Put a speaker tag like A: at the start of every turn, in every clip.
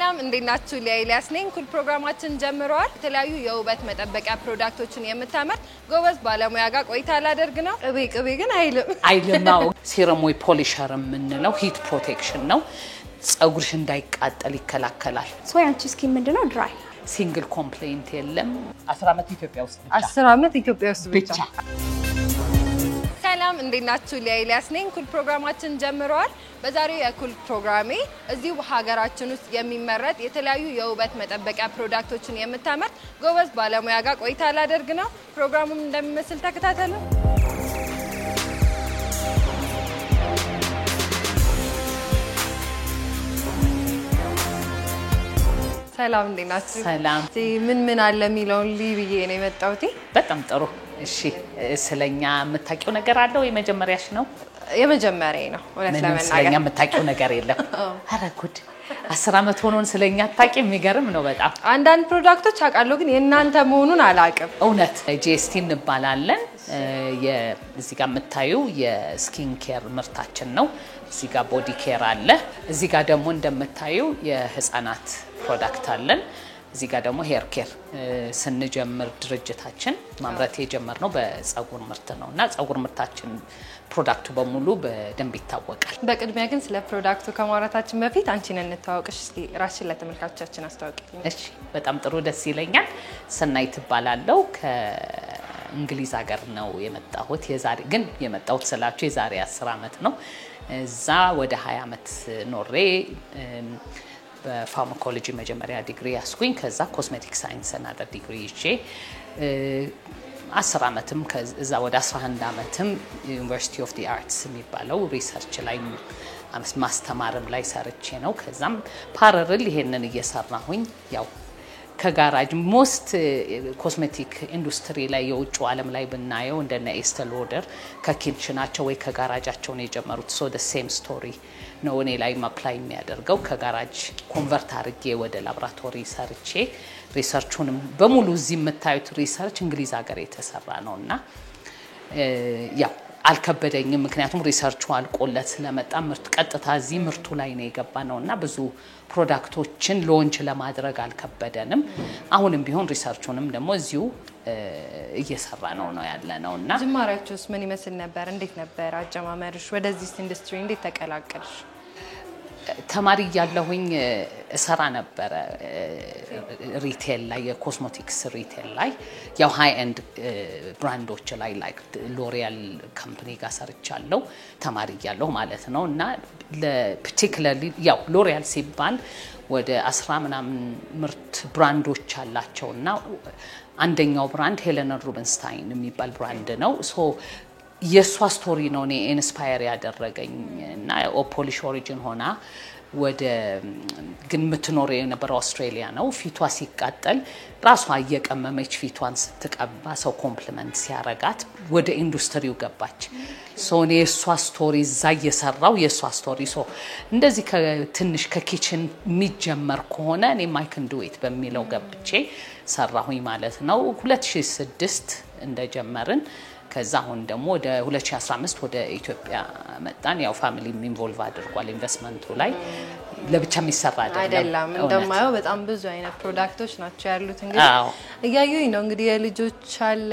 A: ሰላም እንዴት ናችሁ? ለኤልያስ ነኝ። ኩል ፕሮግራማችን ጀምሯል። የተለያዩ የውበት መጠበቂያ ፕሮዳክቶችን የምታመርት ጎበዝ ባለሙያ ጋር ቆይታ ላደርግ ነው። ቅቤ ግን አይልም።
B: ሴረሞይ ፖሊሸር የምንለው ሂት ፕሮቴክሽን ነው። ጸጉርሽ እንዳይቃጠል ይከላከላል።
C: ሶያንቺ ስኪን ምንድነው? ድራይ
B: ሲንግል ኮምፕሌንት የለም። 10 ዓመት ኢትዮጵያ ውስጥ ብቻ
A: 10 ዓመት ኢትዮጵያ ውስጥ ብቻ። ሰላም እንዴት ናችሁ? ለኤልያስ ነኝ። ኩል ፕሮግራማችን ጀምሯል። በዛሬው የኩል ፕሮግራሜ እዚሁ ሀገራችን ውስጥ የሚመረት የተለያዩ የውበት መጠበቂያ ፕሮዳክቶችን የምታመርት ጎበዝ ባለሙያ ጋር ቆይታ ላደርግ ነው። ፕሮግራሙም እንደሚመስል ተከታተሉ። ሰላም እንዴት ናችሁ?
B: ሰላም።
A: ምን አለ የሚለውን ልብዬ ነው የመጣሁት።
B: በጣም ጥሩ። እሺ ስለኛ የምታውቂው ነገር አለ ወይ? መጀመሪያሽ ነው?
A: የመጀመሪያዬ ነው። እውነት ለመናገር
B: ስለኛ የምታውቂው ነገር የለም። አረ ጉድ! 10 ዓመት ሆኖን ስለኛ ታውቂ? የሚገርም ነው በጣም።
A: አንዳንድ ፕሮዳክቶች አውቃለሁ ግን የእናንተ መሆኑን አላውቅም።
B: እውነት ጂኤስቲ እንባላለን። እዚህ ጋር የምታዩ የስኪን ኬር ምርታችን ነው። እዚህ ጋር ቦዲ ኬር አለ። እዚህ ጋር ደግሞ እንደምታዩ የህፃናት ፕሮዳክት አለን። እዚህ ጋር ደግሞ ሄር ኬር ስንጀምር ድርጅታችን ማምረት የጀመርነው በፀጉር ምርት ነውና ፀጉር ምርታችን ፕሮዳክቱ በሙሉ በደንብ ይታወቃል።
A: በቅድሚያ ግን ስለ ፕሮዳክቱ ከማውራታችን በፊት አንቺን እንተዋወቅሽ። እስቲ ራስሽን ለተመልካቾቻችን አስተዋውቂልኝ።
B: እሺ በጣም ጥሩ፣ ደስ ይለኛል። ሰናይ ትባላለሁ። ከእንግሊዝ ሀገር ነው የመጣሁት። ግን የመጣሁት ስላችሁ የዛሬ 10 ዓመት ነው። እዛ ወደ 20 ዓመት ኖሬ በፋርማኮሎጂ መጀመሪያ ዲግሪ ያስኩኝ። ከዛ ኮስሜቲክ ሳይንስ እና ዲግሪ ይዤ 10 ዓመትም ከዛ ወደ 11 ዓመትም ዩኒቨርሲቲ ኦፍ ዲ አርትስ የሚባለው ሪሰርች ላይ ማስተማርም ላይ ሰርቼ ነው። ከዛም ፓራሌል ይሄንን እየሰራሁኝ ያው ከጋራጅ ሞስት ኮስሜቲክ ኢንዱስትሪ ላይ የውጭ ዓለም ላይ ብናየው እንደነ ኤስተል ሎደር ከኪችናቸው ወይ ከጋራጃቸው ነው የጀመሩት። ሶ ደ ሴም ስቶሪ ነው እኔ ላይ አፕላይ የሚያደርገው። ከጋራጅ ኮንቨርት አድርጌ ወደ ላቦራቶሪ ሰርቼ ሪሰርቹንም በሙሉ እዚህ የምታዩት ሪሰርች እንግሊዝ ሀገር የተሰራ ነውና ያው አልከበደኝም። ምክንያቱም ሪሰርቹ አልቆለት ስለመጣ ምርት ቀጥታ እዚህ ምርቱ ላይ ነው የገባ ነውና ብዙ ፕሮዳክቶችን ሎንች ለማድረግ አልከበደንም። አሁንም ቢሆን ሪሰርቹንም ደግሞ እዚሁ እየሰራ ነው ያለነውና።
A: ጅማሬያችሁስ ምን ይመስል ነበር? እንዴት ነበር አጀማመርሽ? ወደዚህ ኢንዱስትሪ እንዴት ተቀላቀልሽ?
B: ተማሪ ያለሁኝ እሰራ ነበር ሪቴል ላይ፣ የኮስሞቲክስ ሪቴል ላይ ያው ሃይ ኤንድ ብራንዶች ላይ ላይክ ሎሪያል ካምፓኒ ጋር ሰርቻለሁ ተማሪ ያለሁ ማለት ነው። እና ለፓርቲኩላርሊ ያው ሎሪያል ሲባል ወደ 10 ምናምን ምርት ብራንዶች አላቸውና አንደኛው ብራንድ ሄለን ሩበንስታይን የሚባል ብራንድ ነው። ሶ የሷ ስቶሪ ነው እኔ ኢንስፓየር ያደረገኝ እና ፖሊሽ ኦሪጂን ሆና ወደ ግን የምትኖር የነበረው አውስትራሊያ ነው። ፊቷ ሲቃጠል ራሷ እየቀመመች ፊቷን ስትቀባ ሰው ኮምፕሊመንት ሲያረጋት ወደ ኢንዱስትሪው ገባች። ሶ እኔ የሷ ስቶሪ እዛ እየሰራው የሷ ስቶሪ ሶ እንደዚህ ከትንሽ ከኪችን የሚጀመር ከሆነ እኔ ማይ ካን ዱ ኢት በሚለው ገብቼ ሰራሁኝ ማለት ነው። 2006 እንደጀመርን ከዛ አሁን ደግሞ ወደ 2015 ወደ ኢትዮጵያ መጣን። ያው ፋሚሊ ኢንቮልቭ አድርጓል ኢንቨስትመንቱ ላይ። ለብቻ የሚሰራ
A: አይደለም። እንደማየው በጣም ብዙ አይነት ፕሮዳክቶች ናቸው ያሉት። እንግዲህ እያዩኝ ነው እንግዲህ የልጆች አለ፣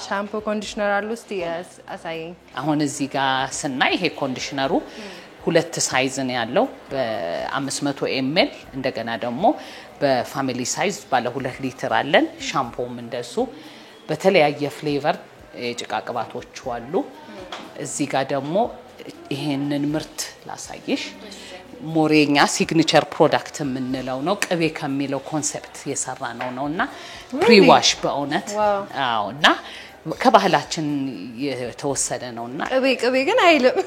A: ሻምፖ፣ ኮንዲሽነር አሉ። እስቲ አሳየኝ።
B: አሁን እዚህ ጋር ስናይ ይሄ ኮንዲሽነሩ 2 ሳይዝ ነው ያለው፣ በ500 ml እንደገና ደግሞ በፋሚሊ ሳይዝ ባለ 2 ሊትር አለን። ሻምፖም እንደሱ በተለያየ ፍሌቨር የጭቃ ቅባቶች አሉ። እዚህ ጋር ደግሞ ይሄንን ምርት ላሳይሽ። ሞሬኛ ሲግኒቸር ፕሮዳክት የምንለው ነው። ቅቤ ከሚለው ኮንሴፕት የሰራ ነውና ፕሪዋሽ በእውነት እና ከባህላችን የተወሰደ ነውና
A: ቅቤ ግን አይልም።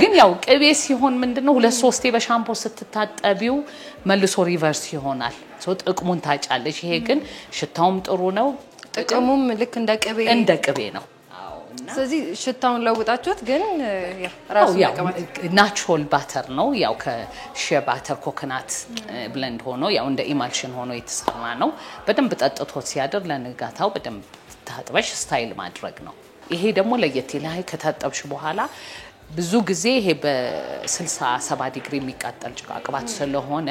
B: ግን ያው ቅቤ ሲሆን ምንድነው 2-3 በሻምፖ ስትታጠቢው መልሶ ሪቨርስ ይሆናል። ጥቅሙን ታጫለሽ። ይሄ ግን ሽታውም ጥሩ ነው፣
A: ጥቅሙም ልክ እንደ ቅቤ
B: ነው።
A: ስለዚህ ሽታውን ለውጣችሁት ግን ራሱ
B: ናቹራል ባተር ነው። ያው ከሺያ ባተር ኮኮናት ብለንድ ሆኖ ያው እንደ ኢማልሽን ሆኖ የተሰራ ነው። በደንብ ጠጥቶት ሲያድር ለነጋታው በደንብ ታጥበሽ ስታይል ማድረግ ነው። ይሄ ደግሞ ለየት ይላል። ከታጠብሽ በኋላ ብዙ ጊዜ ይሄ በ60-70 ዲግሪ የሚቃጠል ጭቃ ቅባት ስለሆነ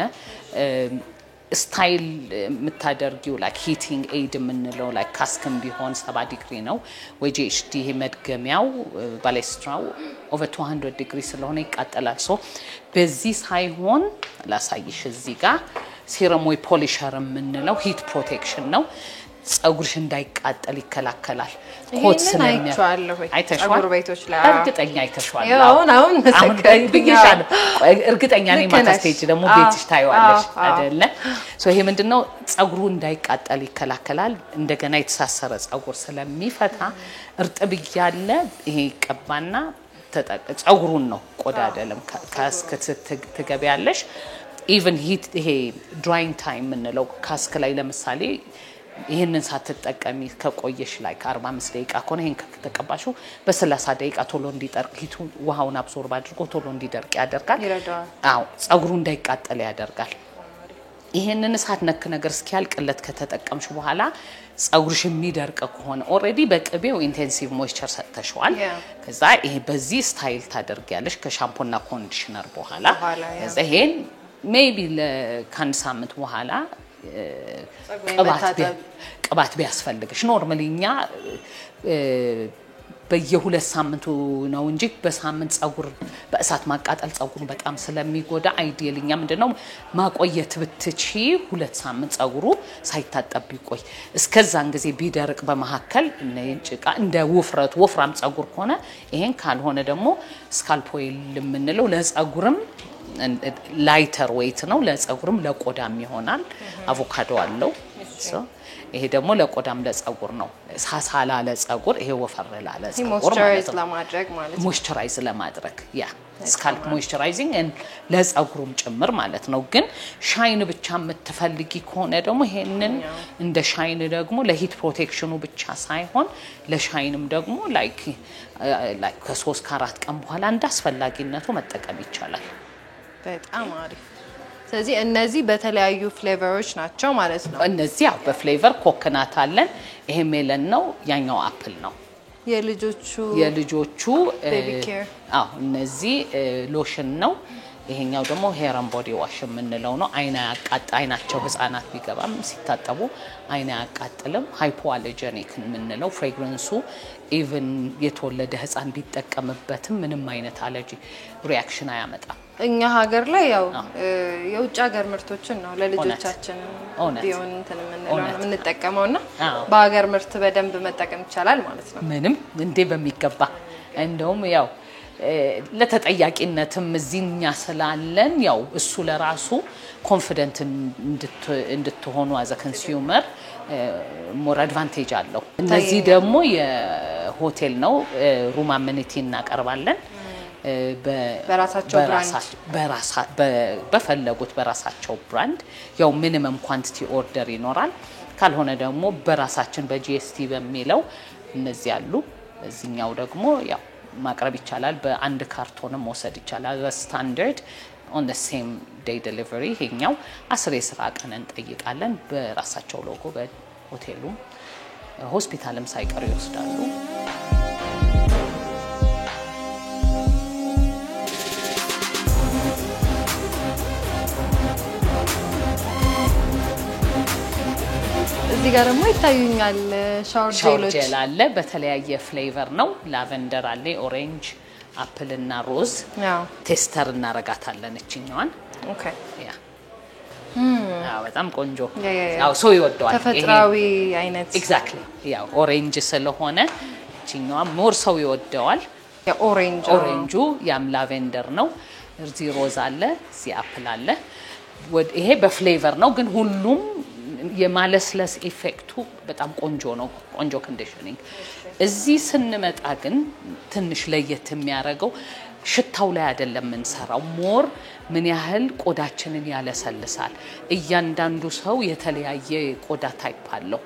B: ስታይል የምታደርጊው ላይክ ሂቲንግ ኤድ የምንለው ላይክ ካስክም ቢሆን 70 ዲግሪ ነው ወይ ጂኤችዲ ይሄ መድገሚያው ባሌስትራው ኦቨር 200 ዲግሪ ስለሆነ ይቃጠላል ሶ በዚህ ሳይሆን ላሳይሽ እዚህ ጋር ሴረም ወይ ፖሊሸር የምንለው ሂት ፕሮቴክሽን ነው ጸጉርሽ እንዳይቃጠል ይከላከላል ኮት
A: ስለሚያቻለሁ ጸጉር ቤቶች ላይ
B: እርግጠኛ አይተሽዋል
A: አሁን
B: ብዬሻለሁ እርግጠኛ ነኝ ማታ ስቴጅ ደግሞ ቤትሽ ታይዋለሽ አይደለ ሶ ይሄ ምንድነው ጸጉሩ እንዳይቃጠል ይከላከላል እንደገና የተሳሰረ ጸጉር ስለሚፈታ እርጥብ ያለ ይሄ ቀባና ጸጉሩን ነው ቆዳ አይደለም ካስክ ትገቢያለሽ ኢቭን ሂት ይሄ ድራይንግ ታይም ምንለው ካስክ ላይ ለምሳሌ ይሄንን ሳትጠቀሚ ከቆየሽ ላይ 45 ደቂቃ ከሆነ ይሄን ከተቀባሹ በ30 ደቂቃ ቶሎ እንዲጠርቅ ሂቱ ውሃውን አብሶርብ አድርጎ ቶሎ እንዲደርቅ ያደርጋል አዎ ጸጉሩ እንዳይቃጠል ያደርጋል ይሄንን እሳት ነክ ነገር እስኪያልቅለት ከተጠቀምሽ በኋላ ጸጉርሽ የሚደርቅ ከሆነ ኦሬዲ በቅቤው ኢንቴንሲቭ ሞይስቸር ሰጥተሽዋል ከዛ ይሄ በዚህ ስታይል ታደርጊያለሽ ከሻምፖና ኮንዲሽነር በኋላ ከዛ ይሄን ሜቢ ለካን ሳምንት በኋላ ቅባት ቢያስፈልግሽ ኖርማሊኛ በየሁለት ሳምንቱ ነው እንጂ በሳምንት ጸጉር በእሳት ማቃጠል ጸጉሩ በጣም ስለሚጎዳ አይዲያልኛ ምንድነው ማቆየት ብትቺ ሁለት ሳምንት ጸጉሩ ሳይታጠብ ይቆይ እስከዛን ጊዜ ቢደርቅ በመሐከል እንጭቃ እንደ ውፍረቱ ወፍራም ጸጉር ከሆነ ይሄን ካልሆነ ደግሞ ስካልፕ ኦይል የምንለው ለጸጉርም ላይተር ዌይት ነው ለጸጉርም ለቆዳም ይሆናል አቮካዶ አለው ሶ ይሄ ደግሞ ለቆዳም ለጸጉር ነው ሳሳላ ለጸጉር ይሄ ወፈረላ ለጸጉር ማለት ነው ሞይስቸራይዝ ለማድረግ ያ ስካልፕ ሞይስቸራይዚንግ ለጸጉሩም ጭምር ማለት ነው ግን ሻይን ብቻ የምትፈልጊ ከሆነ ደግሞ ይሄንን እንደ ሻይን ደግሞ ለሂት ፕሮቴክሽኑ ብቻ ሳይሆን ለሻይንም ደግሞ ላይክ ከ3 ከ4 ቀን በኋላ እንዳስፈላጊነቱ መጠቀም ይቻላል
A: በጣም አሪፍ ስለዚህ እነዚህ በተለያዩ ፍሌቨሮች ናቸው ማለት ነው
B: እነዚህ ያው በፍሌቨር ኮኮናት አለን ይሄ ሜለን ነው ያኛው አፕል ነው የልጆቹ
A: ቤቢ ኬር
B: አዎ እነዚህ ሎሽን ነው ይሄኛው ደግሞ ሄር ኤንድ ቦዲ ዋሽ የምንለው ነው አይናቸው ህፃናት ቢገባም ሲታጠቡ አይና ያቃጥልም ሃይፖአለርጂኒክ የምንለው ፍሬግረንሱ ኢቭን የተወለደ ህፃን ቢጠቀምበትም ምንም አይነት አለርጂ ሪአክሽን አያመጣም
A: እኛ ሀገር ላይ ያው የውጭ ሀገር ምርቶችን ነው ለልጆቻችን ቢሆን እንትን የምንጠቀመውና በሀገር ምርት በደንብ መጠቀም ይቻላል ማለት ነው
B: ምንም እንዴ በሚገባ እንደውም ያው ለተጠያቂነትም እዚህኛ ስላለን ያው እሱ ለራሱ ኮንፊደንት እንድትሆኑ as a consumer ሞር አድቫንቴጅ አለው እነዚህ ደግሞ የሆቴል ነው ሩም አሜኒቲ እናቀርባለን በፈለጉት በራሳቸው ብራንድ ያው ሚኒመም ኳንቲቲ ኦርደር ይኖራል ካልሆነ ደግሞ በራሳችን በጂኤስቲ በሚለው እነዚህ ያሉ እዚህኛው ደግሞ ያው ማቅረብ ይቻላል በአንድ ካርቶንም መውሰድ ይቻላል ስታንዳርድ on the same day delivery ይሄኛው 10 የስራ ቀን እንጠይቃለን በራሳቸው ሎጎ በሆቴሉ ሆስፒታልም ሳይቀር ይወስዳሉ እዚህ ጋር ደግሞ ይታዩኛል ሻወር ጄል አለ በተለያየ ፍሌቨር ነው ላቨንደር አለ ኦሬንጅ አፕል እና ሮዝ ያው ቴስተር እናረጋታለን እቺኛዋን ኦኬ ያ በጣም ቆንጆ ያው ሰው ይወደዋል
A: ተፈጥሯዊ አይነት
B: ኤግዛክትሊ ያው ኦሬንጅ ስለሆነ እቺኛዋ ሞር ሰው ይወደዋል ኦሬንጁ ያም ላቨንደር ነው እዚህ ሮዝ አለ እዚህ አፕል አለ ይሄ በፍሌቨር ነው ግን ሁሉም የማለስለስ ኢፌክቱ በጣም ቆንጆ ነው ቆንጆ ኮንዲሽኒንግ እዚህ ስንመጣ ግን ትንሽ ለየት የሚያረጋው ሽታው ላይ አይደለም እንሰራው ሞር ምን ያህል ቆዳችንን ያለሰልሳል እያንዳንዱ ሰው የተለያየ ቆዳ ታይፕ አለው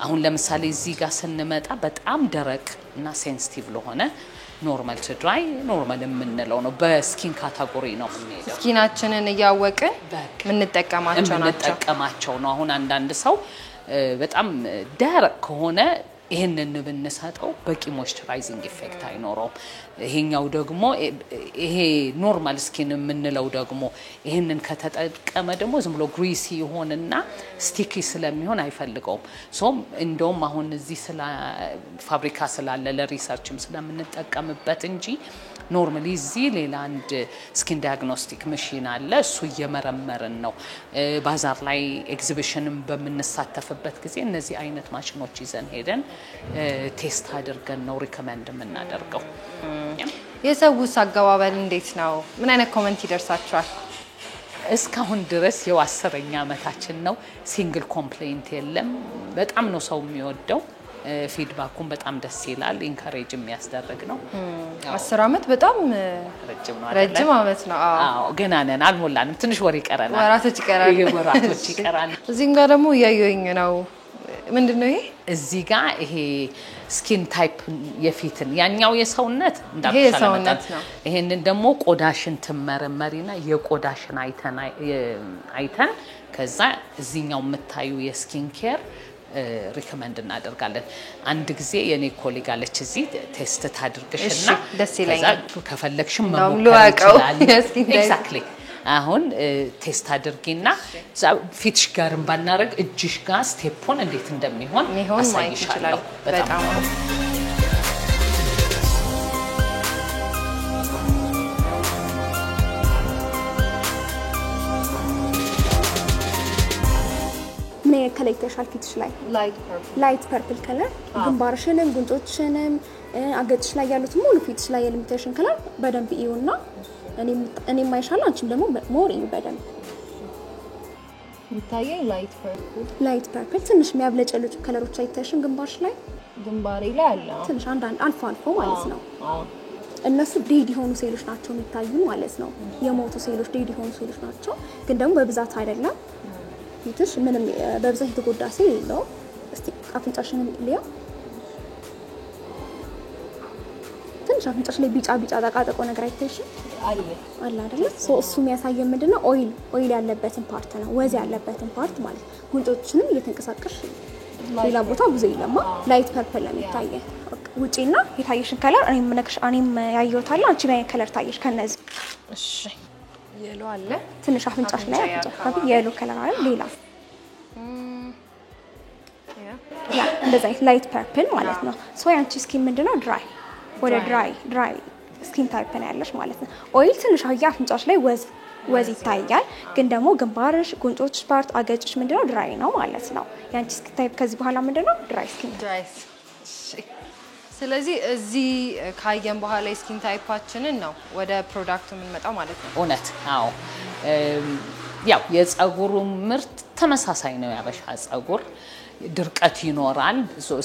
B: አሁን ለምሳሌ እዚህ ጋር ስንመጣ በጣም ደረቅ እና ሴንሲቲቭ ለሆነ ኖርማል ቱ ድራይ ኖርማል የምንለው ነው በስኪን ካታጎሪ ነው የምንሄደው
A: ስኪናችንን ያወቅን ምንጠቀማቸው
B: ነው አሁን አንዳንድ ሰው በጣም ደረቅ ከሆነ ይሄንን ብንሰጠው በቂ ሞይስቸራይዚንግ ኢፌክት አይኖረውም ይሄኛው ደግሞ ይሄ ኖርማል ስኪን የምንለው ደግሞ ይሄንን ከተጠቀመ ደግሞ ዝም ብሎ ግሪሲ ይሆንና ስቲኪ ስለሚሆን አይፈልገውም ሶም እንደውም አሁን እዚህ ስለ ፋብሪካ ስላለ ለሪሰርችም ስለምንጠቀምበት እንጂ ኖርማሊ እዚህ ሌላ አንድ ስኪን ዳያግኖስቲክ ማሽን አለ እሱ እየመረመርን ነው ባዛር ላይ ኤግዚቢሽንም በመነሳተፍበት ጊዜ እነዚህ አይነት ማሽኖች ይዘን ሄደን ቴስት አድርገን ነው ሪኮመንድ የምናደርገው
A: የሰውስ አገባበል እንዴት ነው ምን አይነት ኮሜንት ይደርሳችኋል
B: እስካሁን ድረስ የው 10ኛ ዓመታችን ነው ሲንግል ኮምፕሌንት የለም በጣም ነው ሰው የሚወደው ፊድባኩን በጣም ደስ ይላል ኢንካሬጅ የሚያስደርግ ነው
A: 10 አመት በጣም ረጅም አመት ነው
B: አዎ ገና ነን አልሞላንም ትንሽ ወር ይቀረናል
A: ወራቶች ይቀራል እዚህም ጋር ደግሞ ያዩኝ ነው ምንድነው ይሄ እዚህ
B: ጋር ይሄ ስኪን ታይፕ የፊትን ያኛው የሰውነት እንዳልተሰለመበት ይሄንን ደግሞ ቆዳሽን ተመረመሪና የቆዳሽን አይተን ከዛ እዚህኛው መታዩ የስኪን ኬር ሪኮመንድ እናደርጋለን አንድ ጊዜ የኔ ኮሊግ አለች እዚህ ቴስት ታድርግሽና ከዛ ከፈለግሽም መሞከር ኤግዛክትሊ አሁን ቴስት አድርጊና ፊትሽ ጋርም ባናረግ እጅሽ ጋር ስቴፑን እንዴት እንደሚሆን አሳይሻለሁ በጣም
C: ምን ከለይተሻል ፊትሽ ላይ ላይት ፐርፕል ከለር ግንባርሽንም ጉንጮችሽንም አገጭሽ ላይ ያሉት ሙሉ ፊትሽ ላይ የሊሚቴሽን ከለር በደንብ ይዩና እኔ ማይሻል አንቺም ደግሞ ሞር እዩ በደንብ
A: ይታየኝ
C: ላይት ፐርፕል ትንሽ የሚያብለጨልጩ ከለሮች አይታሽም
A: ግንባሬ ላይ አለ
C: ትንሽ አንድ አልፎ ማለት ነው እነሱ ዴድ የሆኑ ሴሎች ናቸው የሚታዩ ማለት ነው የሞቱ ሴሎች ዴድ የሆኑ ሴሎች ናቸው ግን ደግሞ በብዛት አይደለም ፊትሽ ምንም በብዛት የተጎዳ ሴል የለው እስቲ አፍንጫሽን ሊያ ትንሽ አፍንጫሽ ላይ ቢጫ ተቃጠቆ ነገር አይተሽም አለ አይደል እሱ የሚያሳየው ምንድነው ኦይል ያለበትን ፓርት ነው ወዝ ያለበትን ፓርት ማለት ጉንጮችንም እየተንቀሳቀሽ ሌላ ቦታ ብዙ ይለማ ላይት ፐርፕል ነው የሚታየው ውጪና የታየሽን ከለር እኔም ያየሁታል አንቺ ላይ ከለር ታየሽ ከነዚህ
A: እሺ የሎ አለ
C: ትንሽ አፍንጫሽ ላይ አፍንጫሽ የሎ ከለር አለ ሌላ ያ እንደዛ ላይት ፐርፕል ማለት ነው ሶ ያንቺ ስኪን ምንድነው ድራይ ወደ ድራይ ስኪን ታይፕ ነው ያለሽ ማለት ነው ኦይል ትንሽ አፍንጫሽ ላይ ወዝ ይታያል ግን ደግሞ ግንባርሽ ጉንጮችሽ ፓርት አገጭሽ ምንድነው ድራይ ነው ማለት ነው ያንቺ ስኪን ታይፕ ከዚህ በኋላ ምንድነው ድራይ ስኪን
A: ስለዚህ እዚህ ካየን በኋላ ስኪን ታይፓችንን ነው ወደ ፕሮዳክቱ የምንመጣው ማለት ነው
B: ኦነት አዎ ያው የፀጉሩ ምርት ተመሳሳይ ነው ያበሻ ፀጉር ድርቀት ይኖራል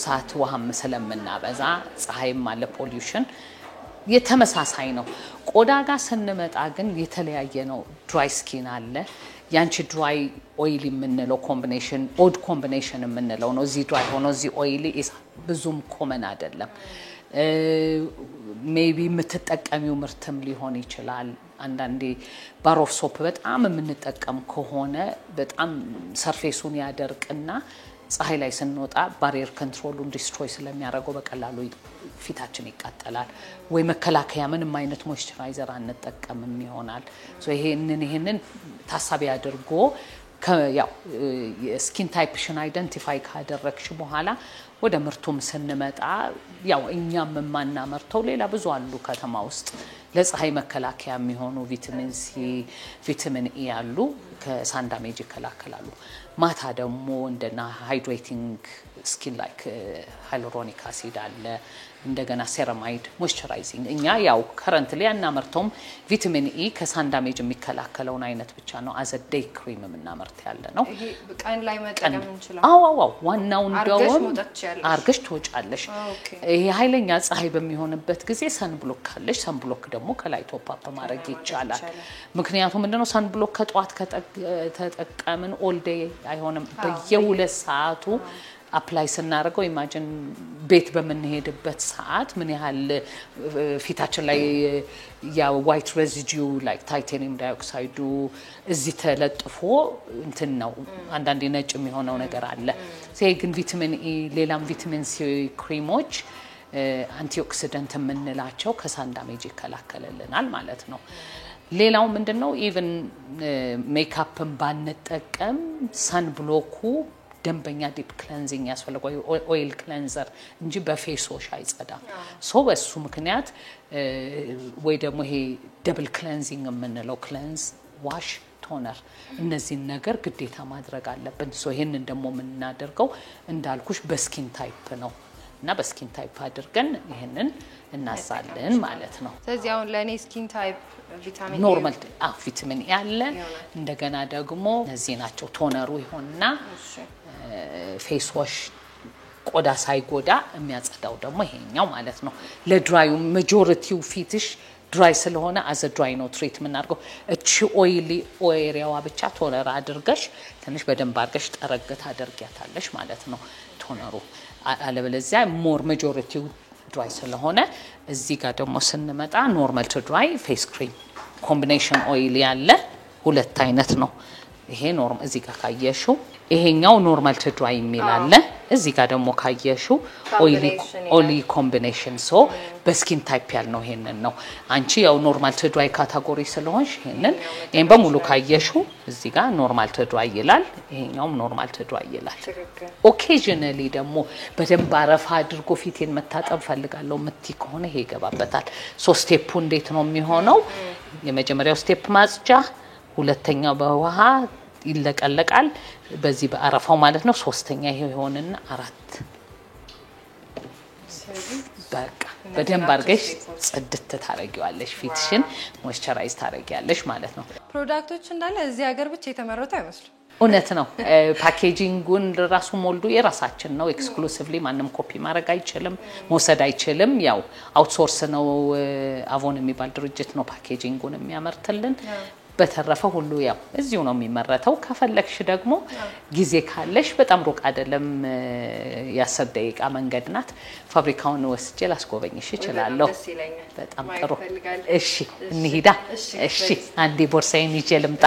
B: ሰዓት ውሃም ስለምናበዛ ፀሐይም አለ ፖሊዩሽን የተመሳሳይ ነው ቆዳ ጋር ስንመጣ ግን የተለያየ ነው ድራይ ስኪን አለ ያንቺ ድራይ ኦይሊ የምንለው ኮምቢኔሽን ኦድ ኮምቢኔሽን የምንለው ነው እዚህ ድራይ ሆኖ እዚህ ኦይሊ ብዙም ኮመን አይደለም ሜቢ የምትጠቀሚው ምርትም ሊሆን ይችላል አንዳንዴ ባር ኦፍ ሶፕ በጣም የምንጠቀም ከሆነ በጣም ሰርፌሱን ያደርቅና ፀሐይ ላይ ስንወጣ ባሪየር ኮንትሮሉን ዲስትሮይ ስለሚያደርገው በቀላሉ ፊታችን ይቃጠላል ወይ መከላከያ ምንም አይነት ሞይስቸራይዘር አንጠቀምም ይሆናል ሶ ይሄንን ታሳቢ አድርጎ ያው ስኪን ታይፕሽን አይደንቲፋይ ካደረግሽ በኋላ ወደ ምርቱም ስንመጣ ያው እኛም ማናመርተው ሌላ ብዙ አሉ ከተማ ውስጥ ለፀሐይ መከላከያ የሚሆኑ ቪታሚን ሲ ቪታሚን ኢ አሉ ከሳን ዳሜጅ ይከላከላሉ ማታ ደግሞ እንደና ሃይድሬቲንግ ስኪን ላይክ ሃይሎሮኒክ አሲድ አለ እንደገና ሴራማይድ ሞይስቸራይዚንግ እኛ ያው ከረንትሊ እናመርተውም ቪታሚን ኢ ከሳን ዳሜጅ የሚከላከለውን አይነት ብቻ ነው አዘ ዴይ ክሪም የምናመርት ያለ ነው
A: ይሄ ቀን ላይ መጠቀም እንችላለን
B: አዎ ዋናው እንደውም አርገሽ ትወጫለሽ ይሄ ኃይለኛ ፀሐይ በሚሆንበት ጊዜ ሰን ብሎክ ካለሽ ሰን ብሎክ ደግሞ ከላይ ቶፕ አፕ ማድረግ ይቻላል ምክንያቱም ምንድነው ሰን ብሎክ ከጧት ከተጠቀምን ኦል ዴይ አይሆንም በየ2 ሰዓቱ አፕላይ ስናደርገው ኢማጂን ቤት በመንሄድበት ሰዓት ምን ያህል ፊታችን ላይ ያ ዋይት ሬዚዲዩ ላይክ ታይታኒየም ዳይኦክሳይዱ እዚህ ተለጥፎ እንትን ነው አንዳንዴ ነጭ የሚሆነው ነገር አለ ሴግን ቪታሚን ኢ ሌላም ቪታሚን ሲ ክሬሞች አንቲኦክሲዳንት የምንላቸው ከሳን ዳሜጅ ይከላከልልናል ማለት ነው። ሌላው ምንድነው ኢቭን ሜካፕን ባንጠቀም ሰን ብሎኩ ደንበኛ ዲፕ ክሌንዚንግ ያስፈልጋል ኦይል ክሌንዘር እንጂ በፌስ ዋሽ አይጸዳም። በሱ ምክንያት ወይ ደግሞ ይሄ ደብል ክሌንዚንግ የምንለው ክሌንዝ ዋሽ ቶነር እነዚህ ነገር ግዴታ ማድረግ አለብን። ይሄንን ደግሞ የምናደርገው እንዳልኩሽ በስኪን ታይፕ ነው እና በስኪን ታይፕ አድርገን ይሄንን እናሳለን ማለት ነው።
A: ስለዚህ አሁን ለኔ ስኪን ታይፕ ቪታሚን
B: ኖርማል ቪታሚን ያለ እንደገና ደግሞ እነዚህ ናቸው ቶነሩ ይሆንና ፌስ ዋሽ ቆዳ ሳይጎዳ የሚያጸዳው ደግሞ ይሄኛው ማለት ነው። ለድራዩ ማጆሪቲው ፊትሽ ድራይ ስለሆነ አዘ ድራይ ነው ትሪት የምናደርገው። እቺ ኦይሊ ኤሪያዋ ብቻ ቶነር አድርገሽ ትንሽ በደንብ አድርገሽ ጠረግታ አድርጊያታለሽ ማለት ነው ቶነሩ። አለበለዚያ ሞር ማጆሪቲው ድራይ ስለሆነ እዚህ ጋር ደግሞ ስንመጣ ኖርማል ቱ ድራይ ፌስ ክሪም ኮምቢኔሽን ኦይል ያለ ሁለት አይነት ነው። ይሄ ኖርማል እዚህ ጋር ካየሽው ይሄኛው ኖርማል ቱ ድራይ የሚል አለ። እዚህ ጋር ደግሞ ካየሽው ኦይሊ ኮምቢኔሽን በስኪን ታይፕ ያልነው ይሄንን ነው። አንቺ ያው ኖርማል ቱ ድራይ ካታጎሪ ስለሆንሽ ይሄን በሙሉ ካየሽው እዚህ ጋር ኖርማል ቱ ድራይ ይላል፣ ይሄኛውም ኖርማል ቱ ድራይ ይላል። ኦኬዥናሊ ደግሞ በደንብ አረፋ አድርጎ ፊቴን መታጠብ ፈልጋለሁ ምቲ ከሆነ ይሄ ይገባበታል። ስቴፑ እንዴት ነው የሚሆነው? የመጀመሪያው ስቴፕ ማጽጃ፣ ሁለተኛው በውሃ ይለቀለቃል በዚህ በአረፋው ማለት ነው። ሶስተኛ ይሄ ይሆንና አራት በቃ በደንብ አድርገሽ ጽድት ታረጊዋለሽ፣ ፊትሽን ሞይስቸራይዝ ታረጊያለሽ ማለት ነው።
A: ፕሮዳክቶች እንዳለ እዚህ ሀገር ብቻ የተመረቱ አይመስሉም።
B: እውነት ነው። ፓኬጂንጉን ራሱ ሞልዱ የራሳችን ነው። ኤክስክሉሲቭሊ ማንም ኮፒ ማድረግ አይችልም፣ መውሰድ አይችልም። ያው አውትሶርስ ነው። አቮን የሚባል ድርጅት ነው ፓኬጂንጉን የሚያመርትልን። በተረፈ ሁሉ ያው እዚሁ ነው የሚመረተው። ከፈለክሽ ደግሞ ጊዜ ካለሽ በጣም ሩቅ አይደለም፣ የ10 ደቂቃ መንገድ ናት። ፋብሪካውን ወስጄ ላስጎበኝሽ እችላለሁ። በጣም ጥሩ። እሺ እንሂዳ። እሺ አንዴ ቦርሳዬን ይዤ ልምጣ።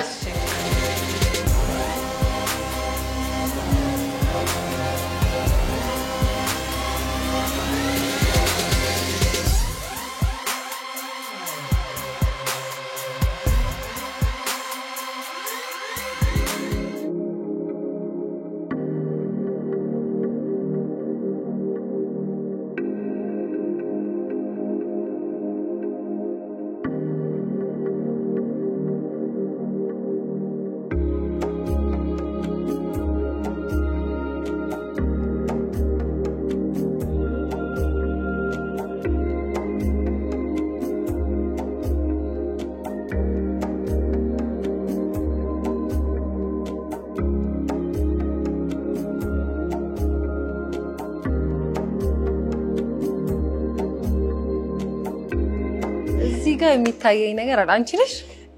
A: ጋር የሚታየኝ ነገር አለ። አንቺ ነሽ?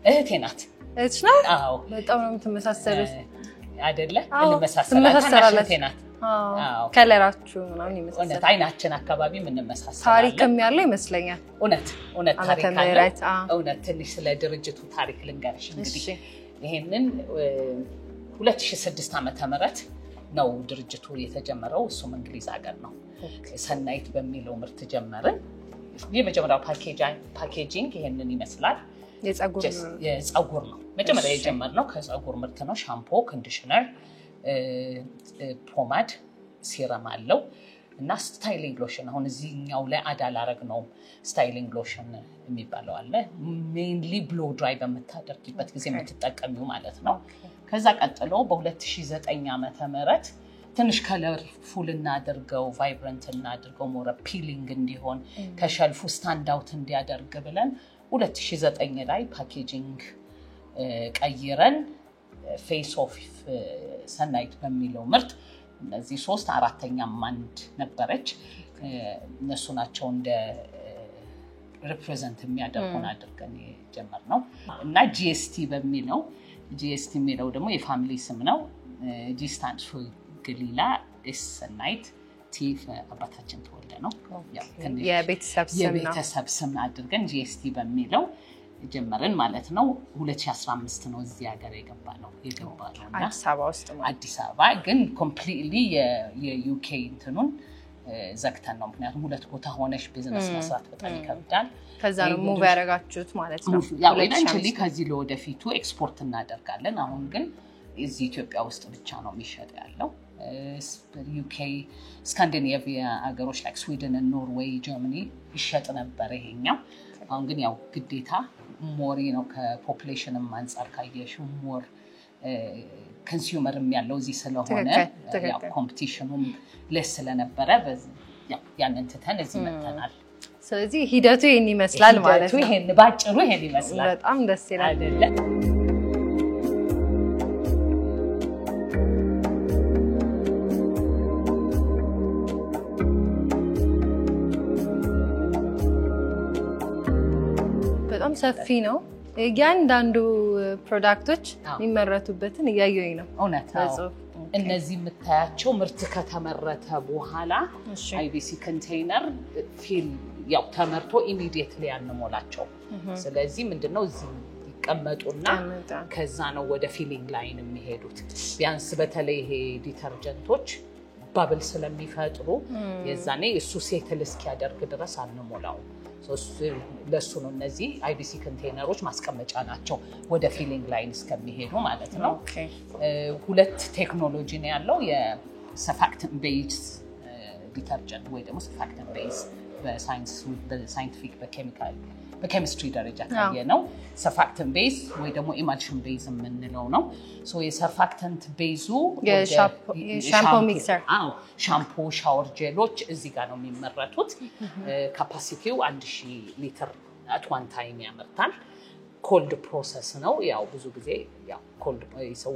B: እህቴ ናት።
A: እህትሽ ናት?
B: አዎ።
A: በጣም ነው የምትመሳሰሉት
B: አይደለ? እንመሳሰላለን። እህቴ ናት።
A: አዎ። ከለራችሁ ምናምን ይመሳሰላል።
B: እውነት አይናችን አካባቢ የምንመሳሰላለን።
A: ታሪክም ያለው ይመስለኛል።
B: እውነት ታሪክ አለ። እውነት ትንሽ ስለ ድርጅቱ ታሪክ ልንገርሽ። እንግዲህ ይሄንን 2006 ዓመተ ምህረት ነው ድርጅቱ የተጀመረው። እሱም እንግሊዝ ሀገር ነው። ሰናይት በሚለው ምርት ጀመርን። የመጀመሪያው ፓኬጂንግ ይሄንን ይመስላል። የፀጉር ነው መጀመሪያ የጀመርነው። ከፀጉር ምርት ነው። ሻምፖ፣ ኮንዲሽነር፣ ፖማድ፣ ሲረም አለው እና ስታይሊንግ ሎሽን። አሁን እዚህኛው ላይ አዳላረግ ነው ስታይሊንግ ሎሽን የሚባለው አለ። ሜንሊ ብሎ ድራይ በምታደርጊበት ጊዜ የምትጠቀሚው ማለት ነው። ከዛ ቀጥሎ በ2009 ዓመተ ምህረት ትንሽ ከለርፉል እናድርገው፣ ቫይብራንት እናድርገው፣ ሞር አፒሊንግ እንዲሆን ከሸልፉ ስታንድ አውት እንዲያደርግ ብለን 2009 ላይ ፓኬጂንግ ቀይረን ፌስ ኦፍ ሰናይት በሚለው ምርት እነዚህ 3 አራተኛም አንድ ነበረች። እነሱ ናቸው እንደ ሪፕሬዘንት የሚያደርጉን አድርገን የጀመርነው እና ጂኤስቲ በሚለው ጂኤስቲ የሚለው ደግሞ የፋሚሊ ስም ነው። ጂ ስታንድስ ፎር ገሊላ፣ ኤስ ሰናይት፣ ቲ አባታችን ተወልደ ነው።
A: የቤተሰብ ስም ነው።
B: የቤተሰብ ስም አድርገን ጂኤስቲ በሚለው ጀመረን ማለት ነው 2015 ነው እዚህ ሀገር የገባነው
A: አዲስ አበባ ውስጥ ማለት
B: አዲስ አበባ ግን ኮምፕሊትሊ የዩኬ እንትኑን ዘግተን ነው ምክንያቱም ሁለት ቦታ ሆነሽ ቢዝነስ መስራት በጣም ይከብዳል
A: ከዛ ነው ሙቭ ያደረጋችሁት ማለት ነው
B: ያው ኢቨንቹሊ ከዚህ ለወደፊቱ ኤክስፖርት እናደርጋለን አሁን ግን እዚህ ኢትዮጵያ ውስጥ ብቻ ነው የሚሸጥ ያለው ዩኬ ስካንዲኔቪያ ሀገሮች like ስዊድን እና ኖርዌይ ጀርመኒ ይሸጥ ነበር ይሄኛው አሁን ግን ያው ግዴታ ሞሪ ነው ከፖፑሌሽንም አንፃር ካየሽው ሞር ኮንሱመርም ያለው እዚህ ስለሆነ ያው ኮምፒቲሽኑም ለስ ስለነበረ ያው ያንን ተተን እዚህ መተናል
A: ስለዚህ ሂደቱ ይሄን ይመስላል ማለት ነው
B: ይሄን ባጭሩ ይሄን ይመስላል
A: በጣም ደስ ይላል
B: አይደለ
A: በጣም ሰፊ ነው እያንዳንዱ ፕሮዳክቶች የሚመረቱበትን እያየሁኝ ነው
B: እውነት እነዚህ የምታያቸው ምርት ከተመረተ በኋላ አይቢሲ ኮንቴይነር ፊል ያው ተመርቶ ኢሚዲየትሊ ያንሞላቸው ስለዚህ ምንድነው እዚህ ይቀመጡና ከዛ ነው ወደ ፊሊንግ ላይን የሚሄዱት ቢያንስ በተለይ ይሄ ዲተርጀንቶች ባብል ስለሚፈጥሩ የዛኔ እሱ ሴትል እስኪያደርግ ድረስ አንሞላው ለሱ ነው እነዚህ አይቢሲ ኮንቴይነሮች ማስቀመጫ ናቸው ወደ ፊሊንግ ላይን እስከሚሄዱ ማለት ነው ሁለት ቴክኖሎጂ ነው ያለው የሰርፋክተንት ቤዝ ዲተርጀንት ወይ ደግሞ ሰርፋክተንት ቤዝ በሳይንቲፊክ በኬሚስትሪ ደረጃ ታየ ነው ሰርፋክተንት ቤዝ ወይ ደግሞ ኢማልሽን ቤዝ የምንለው ነው ሶ የሰርፋክተንት ቤዙ
A: ሻምፖ ሚክሰር
B: ሻምፖ ሻወር ጄሎች እዚህ ጋር ነው የሚመረቱት ካፓሲቲው 1000 ሊትር at one time ያመርታል ኮልድ ፕሮሰስ ነው ያው ብዙ ጊዜ ያው ኮልድ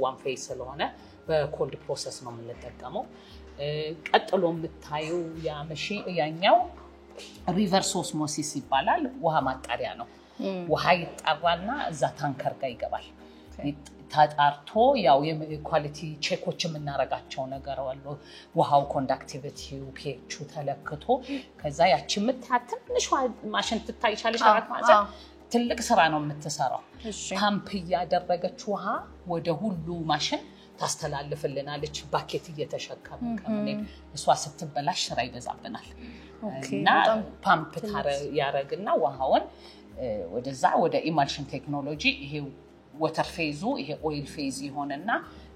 B: ዋን ፌዝ ስለሆነ በኮልድ ፕሮሰስ ነው የምንጠቀመው ቀጥሎ የምታዩ ያመሺ ያኛው ሪቨርስ ኦስሞሲስ ይባላል ውሃ ማጣሪያ ነው ውሃ ይጣራና እዛ ታንከር ጋር ይገባል ታጣርቶ ያው የኳሊቲ ቼኮች የምናረጋቸው ነገር አሉ ውሃው ኮንዳክቲቪቲው ፒኤቹ ተለክቶ ከዛ ያቺ የምታትንሽ ማሽን ትታይሻለሽ አራት ማዕዘን ትልቅ ስራ ነው የምትሰራው ፓምፕ ያደረገች ውሃ ወደ ሁሉ ማሽን ታስተላልፍልናለች ባኬት እየተሸከመ ከመኔ እሷ ስትበላሽ ስራ ይበዛብናል እና ፓምፕ ያረግና ውሃውን ወደዛ ወደ ኢማልሽን ቴክኖሎጂ ይሄ ወተር ፌዙ ይሄ ኦይል ፌዝ ይሆንና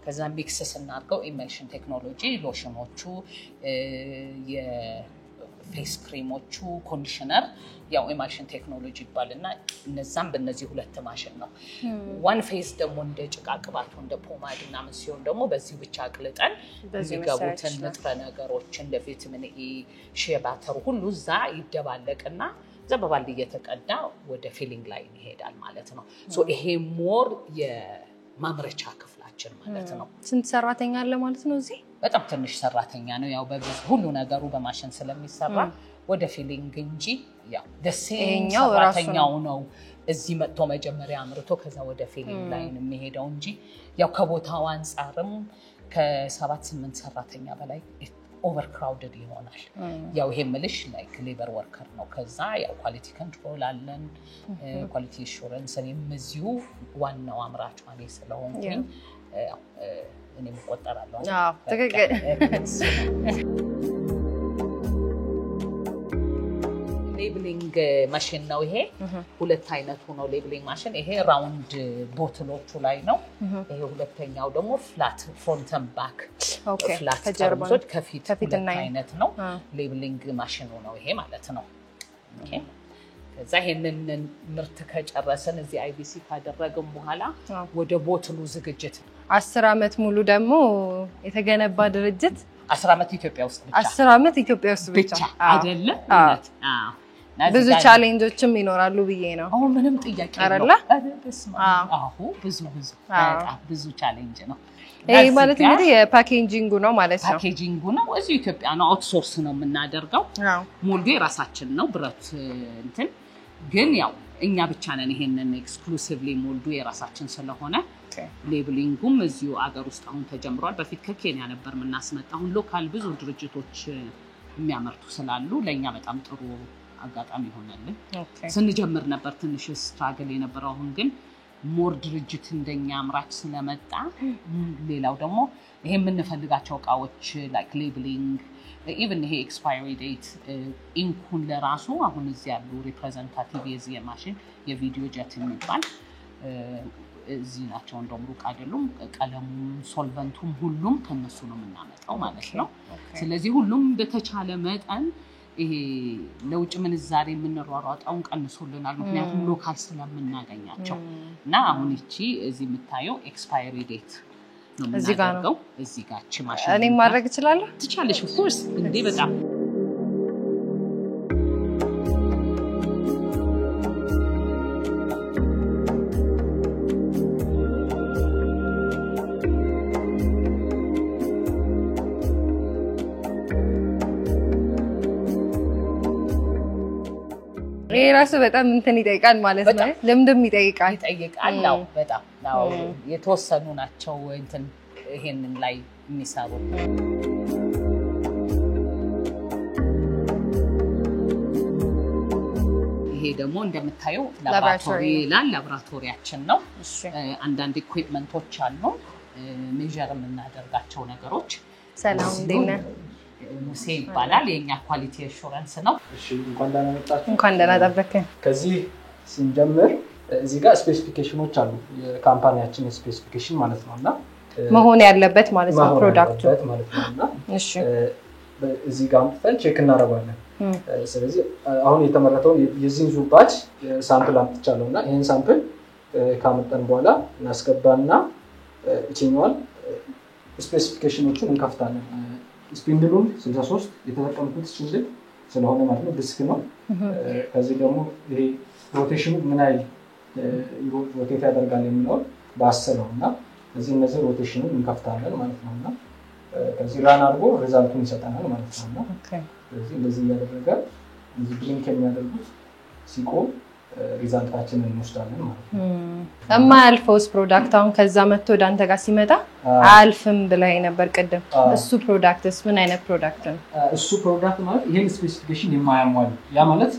B: ከዛ ሚክስ ስናርገው ኢማልሽን ቴክኖሎጂ ሎሽኖቹ የፌስ ክሬሞቹ ኮንዲሽነር ያው ኢማልሽን ቴክኖሎጂ ይባልና እነዛም በእነዚህ ሁለት ማሽን ነው ዋን ፌዝ ደግሞ እንደ ጭቃ ቅባቱ እንደ ፖማድ እና ምን ሲሆን ደግሞ በዚህ ብቻ አቅልጠን የሚገቡትን ንጥረ ነገሮች እንደ ቪታሚን ኢ ሼ ባተር ሁሉ ዛ ይደባለቅና ዘበባል እየተቀዳ ወደ ፊሊንግ ላይ ይሄዳል ማለት ነው ሶ ይሄ ሞር የማምረቻ ክፍላችን ማለት ነው
A: ስንት ሰራተኛ አለ ማለት ነው እዚህ
B: በጣም ትንሽ ሰራተኛ ነው ያው በብዙ ሁሉ ነገሩ በማሽን ስለሚሰራ ወደ ፊሊንግ እንጂ ያው ደሴኛው ሰራተኛው ነው እዚህ መጥቶ መጀመሪያ አምርቶ ከዛ ወደ ፊሊንግ ላይ የሚሄደው እንጂ ያው ከቦታው አንፃርም ከ7-8 ሰራተኛ በላይ overcrowded ይሆናል ያው ይሄ ምልሽ ላይክ ሌበር ወርከር ነው ከዛ ያው ኳሊቲ ኮንትሮል አለን ኳሊቲ አሹራንስ እዚሁ ዋናው አምራች ማለት ስለሆነ እኔ መቆጠራለሁ
A: ትክክል
B: ሌብሊንግ ማሽን ነው ይሄ ሁለት አይነት ሆኖ ሌብሊንግ ማሽን ይሄ ራውንድ ቦትሎቹ ላይ ነው ይሄ ሁለተኛው ደግሞ ፍላት ፍሮንት ኤንድ ባክ ፍላት ከጀርባዎች ከፊት አይነት ነው ሌብሊንግ ማሽኑ ነው ይሄ ማለት ነው ኦኬ ከዛ ይሄንን ምርት ከጨረሰን እዚህ አይቢሲ ካደረገን በኋላ ወደ ቦትሉ ዝግጅት
A: 10 አመት ሙሉ ደግሞ የተገነባ ድርጅት
B: 10 አመት ኢትዮጵያ ውስጥ ብቻ
A: 10 አመት ኢትዮጵያ ውስጥ ብቻ
B: አይደለ
A: ብዙ ቻሌንጆችም ይኖራሉ ብዬ ነው
B: አሁን ምንም ጥያቄ
A: አይደለ
B: አዎ ብዙ ቻሌንጅ ነው
A: ይሄ ማለት እንግዲህ የፓኬጂንጉ ነው ማለት ነው
B: ፓኬጂንጉ ነው እዚህ ኢትዮጵያ ነው አውትሶርስ ነው የምናደርገው ሞልዱ የራሳችን ነው ብረት እንትን ግን ያው እኛ ብቻ ነን ይሄንን ኤክስክሉሲቭሊ ሞልዱ የራሳችን ስለሆነ ሌብሊንጉም እዚሁ አገር ውስጥ አሁን ተጀምሯል በፊት ከኬንያ ነበር የምናስመጣው አሁን ሎካል ብዙ ድርጅቶች የሚያመርቱ ስላሉ ለኛ በጣም ጥሩ አጋጣሚ ሆነልን ስንጀምር ነበር ትንሽ ስትራግል የነበረው አሁን ግን ሞር ድርጅት እንደኛ አምራች ስለመጣ ሌላው ደግሞ ይሄ የምንፈልጋቸው እቃዎች ላይክ ሌብሊንግ ኢቭን ይሄ ኤክስፓየሪ ዴት ኢንኩን ለራሱ አሁን እዚህ ያሉ ሪፕሬዘንታቲቭ የዚህ ማሽን የቪዲዮ ጀት የሚባል እዚህ ናቸው እንደውም ሩቅ አይደሉም ቀለሙም ሶልቨንቱም ሁሉም ከነሱ ነው የምናመጣው ማለት ነው ስለዚህ ሁሉም በተቻለ መጠን ይሄ ለውጭ ምንዛሬ የምንሯሯጣውን ቀንሶልናል ምክንያቱም ሎካል ስለምናገኛቸው እና አሁን እቺ እዚህ የምታየው ኤክስፓየሪ ዴት ነው የምናደርገው እዚህ ጋር እቺ ማሽን
A: እኔ ማድረግ እችላለሁ
B: ትችላለሽ ኦፍ ኮርስ እንዴ በጣም
A: ራሱ በጣም እንትን ይጠይቃል ማለት ነው ለምንድም ይጠይቃል
B: አው በጣም ነው የተወሰኑ ናቸው እንትን ይሄንን ላይ የሚሰሩ ይሄ ደግሞ እንደምታየው ላብራቶሪያችን ነው አንዳንድ ኢኩዊፕመንቶች አሉ ሜጀር የምናደርጋቸው ነገሮች
A: ሰላም እንደነ
D: ሙሴ ይባላል የኛ ኳሊቲ አሹራንስ ነው
E: እሺ እንኳን ደህና መጣችሁ
A: እንኳን ደህና ተጠበቀን
E: ከዚህ ስንጀምር እዚህ ጋር ስፔሲፊኬሽኖች አሉ የካምፓኒያችን ስፔሲፊኬሽን ማለት ነውና
A: መሆን ያለበት ማለት ነው ፕሮዳክቱ
E: ማለት ነውና
A: እሺ
E: እዚህ ጋር አምጥተን ቼክ እናደርጋለን ስለዚህ አሁን የተመረተው የዚህን ዙባች ሳምፕል አምጥቻለሁና ይሄን ሳምፕል ካመጣን በኋላ እናስገባና እቺኛዋን ስፔሲፊኬሽኖቹን እንከፍታለን ስፒንድሉን 63 የተጠቀምኩት ስፒንድል ስለሆነ ማለት ነው ዲስክ ነው ከዚህ ደግሞ ይሄ ሮቴሽኑ ምን አይል ሮቴት ያደርጋል የሚለው ባሰለውና እዚህ እነዚህ ሮቴሽኑን እንከፍታለን ማለት ነውና ከዚህ ራን አድርጎ ሪዛልቱን ይሰጠናል ማለት ነውና ስለዚህ እንደዚህ ያደረገ እዚህ ብሊንክ የሚያደርጉት ሲቆም ሪዛልታችንን እንወስዳለን ማለት ነው
A: አልፎስ ፕሮዳክት አሁን ከዛ መጥቶ ዳንተ ጋር ሲመጣ አልፍም ብለህ ነበር ቀደም እሱ ፕሮዳክትስ ምን አይነት ፕሮዳክት ነው
E: እሱ ፕሮዳክት ማለት ይሄን ስፔሲፊኬሽን የማያሟሉ ያ ማለት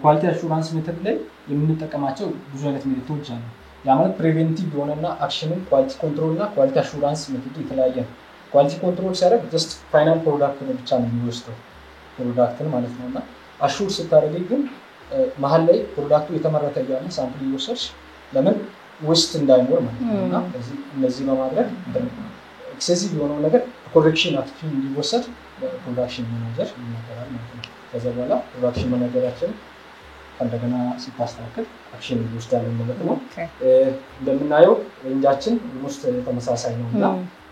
E: ኳሊቲ አሹራንስ ሜተድ ላይ የምንጠቀማቸው ብዙ አይነት ሜተዶች አሉ ያ ማለት ፕሪቬንቲቭ የሆነና አክሽንን ኳሊቲ ኮንትሮል እና ኳሊቲ አሹራንስ ሜተድ የተለያየ ኳሊቲ ኮንትሮል ሲያደርግ ጀስት ፋይናል ፕሮዳክት ነው ብቻ ነው የሚወስደው ፕሮዳክትን ማለት ነውና አሹር ስታደርግ ግን መሀል ላይ ፕሮዳክቱ የተመረተ ያለ ሳምፕል ይወሰድሽ ለምን ውስጥ እንዳይኖር ማለት ነውና እነዚህ በማድረግ ኤክሴሲቭ የሆነው ነገር ኮሬክሽን አክሽን እንዲወሰድ ፕሮዳክሽን ማኔጀር ይናገራል ማለት ነው ከዛ በኋላ ፕሮዳክሽን ማኔጀራችን እንደገና ሲታስተካከል አክሽን ይወስዳል ማለት ነው እንደምናየው ሬንጃችን ውስጥ ተመሳሳይ ነውና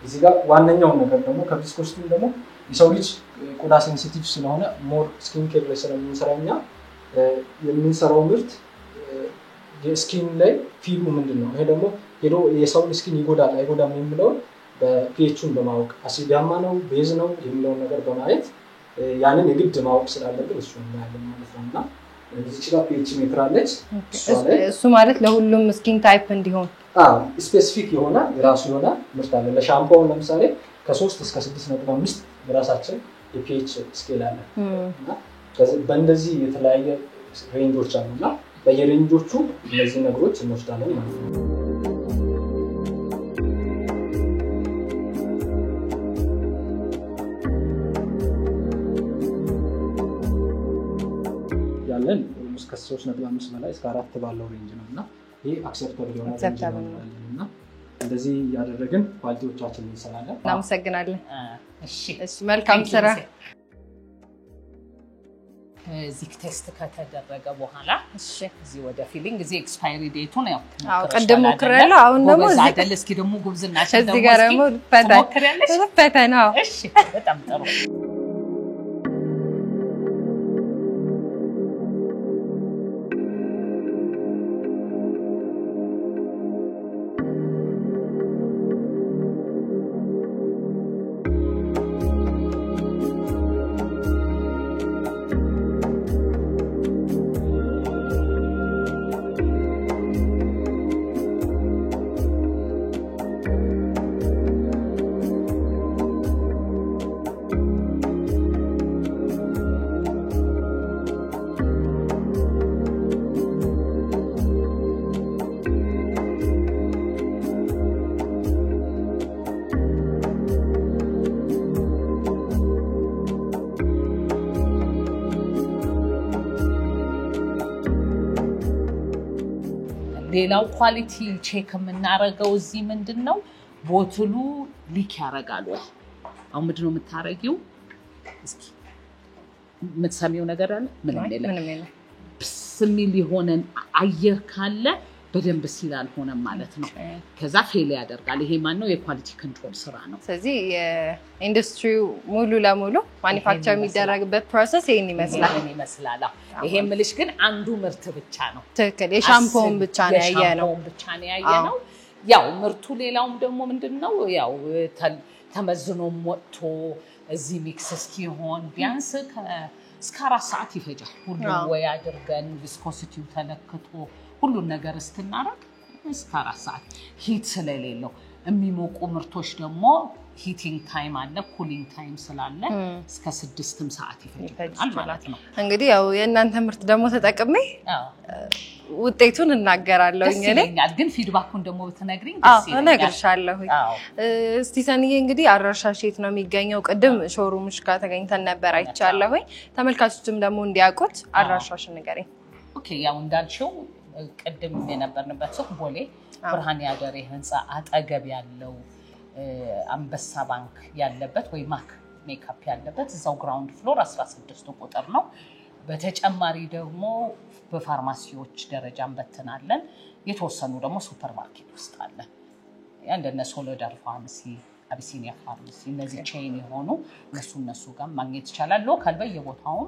E: እዚህ ጋር ዋነኛው ነገር ደግሞ ከቪስኮሲቲ ደግሞ የሰው ልጅ ቆዳ ሴንሲቲቭ ስለሆነ ሞር ስኪን ኬር ላይ ስለምንሰራኛ የምንሰራው ምርት የስኪን ላይ ፊሉ ምንድነው ይሄ ደግሞ ሄዶ የሰው ስኪን ይጎዳል አይጎዳም የሚለው በፒኤችን በማወቅ አሲዳማ ነው ቤዝ ነው የሚለው ነገር በማየት ያንን የግድ ማወቅ ስላለብን እሱ ነው ያለው ማለት ነውና እዚህ ጋር ፒኤች ሜትር አለች
A: እሱ ማለት ለሁሉም ስኪን ታይፕ እንዲሆን
E: ስፔሲፊክ የሆነ የራሱ የሆነ ምርት አለ ለሻምፖው ለምሳሌ ከ3 እስከ 6.5 የራሳችን የፒኤች ስኬል አለ እና በእንደዚህ የተለያየ ሬንጆች አሉና በየሬንጆቹ እነዚህ ነገሮች እንወስዳለን ማለት ነው ያለን እስከ 3.5 በላይ እስከ 4 ባለው ሬንጅ ነውና ይሄ አክሰፕታብል ነውና እንደዚህ ያደረግን ኳሊቲዎቻችንን እንሰራለን
A: እናመሰግናለን እሺ መልካም ስራ
B: እዚህ ቴስት ከተደረገ በኋላ እዚህ ወደ ፊሊንግ እዚህ ኤክስፓየሪ ዴቱን ያው
A: ቀደም ሞክራለሁ አሁን ደግሞ
B: እዚህ አይደል እስኪ ደግሞ ጉብዝናችን
A: እዚህ ጋር ደግሞ ፈተና
B: እሺ በጣም ጥሩ ሌላው ኳሊቲ ቼክ የምናረጋው እዚህ ምንድነው ቦትሉ ሊክ ያረጋል ወይ አሁን ምንድነው የምታረጊው እስኪ ምትሰሚው ነገር አለ ምንም የለም ስሚል ይሆነን አየር ካለ በደንብ ሲል አልሆነም ማለት ነው ከዛ ፌል ያደርጋል ይሄ ማን ነው የኳሊቲ ኮንትሮል ስራ ነው
A: ስለዚህ የኢንዱስትሪው ሙሉ ለሙሉ ማኒፋክቸር የሚደረግበት ፕሮሰስ ይሄን
B: ይመስላል ይሄ ምልሽ ግን አንዱ ምርት ብቻ ነው
A: ትክክል የሻምፖን ብቻ ነው ያየነው
B: ያው ምርቱ ሌላውም ደግሞ ምንድነው ያው ተመዝኖ ሞቶ እዚህ ሚክስ እስኪሆን ቢያንስ እስከ 4 ሰዓት ይፈጃል ሁሉ ወይ አድርገን ቪስኮሲቲው ተለክቶ ሁሉ ነገር እስክናረግ እስከ 4 ሰዓት ሂት ስለሌለው የሚሞቁ ምርቶች ደግሞ ሂቲንግ ታይም አለ ኩሊንግ ታይም ስላለ እስከ 6 ሰዓት ይፈጃል ማለት ነው
A: እንግዲህ ያው የእናንተ ምርት ደግሞ ተጠቅሜ ውጤቱን እናገራለሁኝ እኔ
B: ግን ፊድባኩን ደግሞ ብትነግሪኝ ደስ ይላል
A: እነግርሻለሁ እስቲ ሰንዬ እንግዲህ አድራሻሽ የት ነው የሚገኘው ቅድም ሾሩምሽ ጋር ተገኝተን ነበር አይቻለሁኝ ተመልካቾችም ደግሞ እንዲያውቁት አድራሻሽን ንገሪኝ
B: ኦኬ ያው እንዳልሽው ቅድም የነበርንበት ሱቅ ቦሌ ብርሃን ያደሬ ህንጻ አጠገብ ያለው አንበሳ ባንክ ያለበት ወይ ማክ ሜካፕ ያለበት እዛው ግራውንድ ፍሎር 16 ቁጥር ነው በተጨማሪ ደግሞ በፋርማሲዎች ደረጃም በተናለን የተወሰኑ ደግሞ ሱፐርማርኬት ውስጥ አለ እንደነ ሶሎዳል ፋርማሲ አቢሲኒያ ፋርማሲ እነዚህ ቼን የሆኑ እነሱ ጋር ማግኘት ይቻላል ሎካል በየቦታው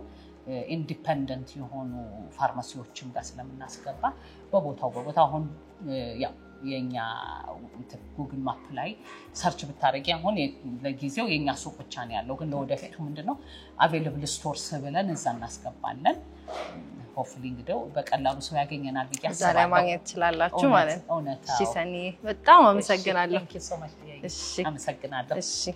B: ኢንዲፔንደንት የሆኑ ፋርማሲዎችም ጋር ስለምናስገባ በቦታው አሁን ያው የኛ ጉግል ማፕ ላይ ሰርች ብታረጊ አሁን ለጊዜው የኛ ሱቅ ብቻ ነው ያለው ግን ለወደፊቱ ምንድነው አቬሌብል ስቶርስ ብለን እዛ እናስገባለን ሆፕፉሊ እንግዲህ በቀላሉ ሰው ያገኘናል ቢያስ
A: ዛሬ ማግኘት ይችላልላችሁ ማለት ነው እሺ ሰኒ በጣም አመሰግናለሁ
B: እሺ አመሰግናለሁ
A: እሺ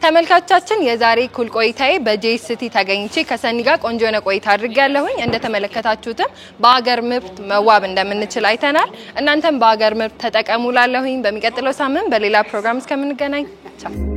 A: ተመልካቾቻችን የዛሬ ኩል ቆይታዬ በጄሲቲ ተገኝቼ ከሰኒ ጋር ቆንጆ የሆነ ቆይታ አድርጌያለሁኝ እንደተመለከታችሁትም በአገር ምርት መዋብ እንደምንችል አይተናል እናንተም በአገር ምርት ተጠቀሙላለሁኝ በሚቀጥለው ሳምንት በሌላ ፕሮግራም እስከምንገናኝ ቻው